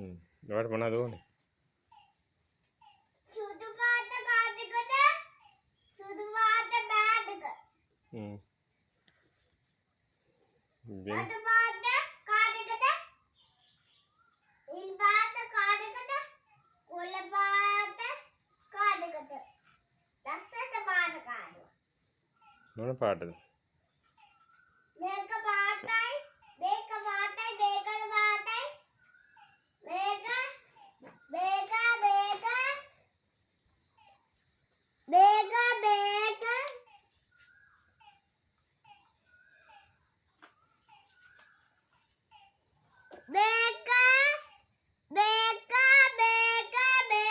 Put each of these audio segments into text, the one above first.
ඔයාලට මොනවද ඕනේ? සුදු පාට කාඩ් එකට සුදු පාට බෑග් එක. රතු පාට කාඩ් එකට නිල් පාට කාඩ් එකට කොළ පාට කාඩ් එකට ලස්සට පාට කාඩ්. මොන පාටද? මේක පාටයි මේක පාටයි මේක පාටයි මේක මේක මේක මේක මේක මේක මේක මේක මේක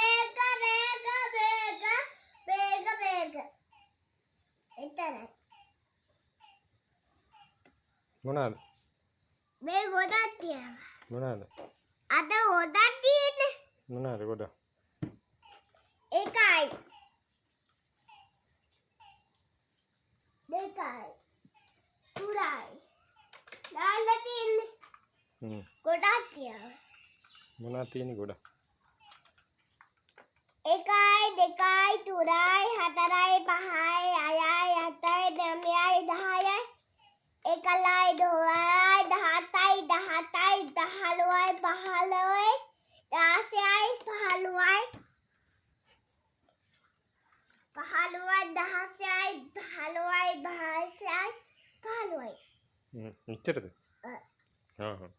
මේක මේක එතරම් මොනවාද? මේ ගොඩක් තියෙනවා. මොනවාද? අද ගොඩක් තියෙන්නේ. මොනවාද ගොඩ? එකයි දෙකයි තුනයි නාලා තියෙන්නේ. ගොඩක් තියෙනවා. මොනවද තියෙන්නේ ගොඩ? එකයි දෙකයි තුනයි හතරයි පහයි හයයි හතයි නවයයි දහයයි 11යි 12යි 17යි 18යි 19යි 15යි 16යි 15යි 16යි 15යි 16යි 15යි මෙච්චරද? ඔව්. හා හා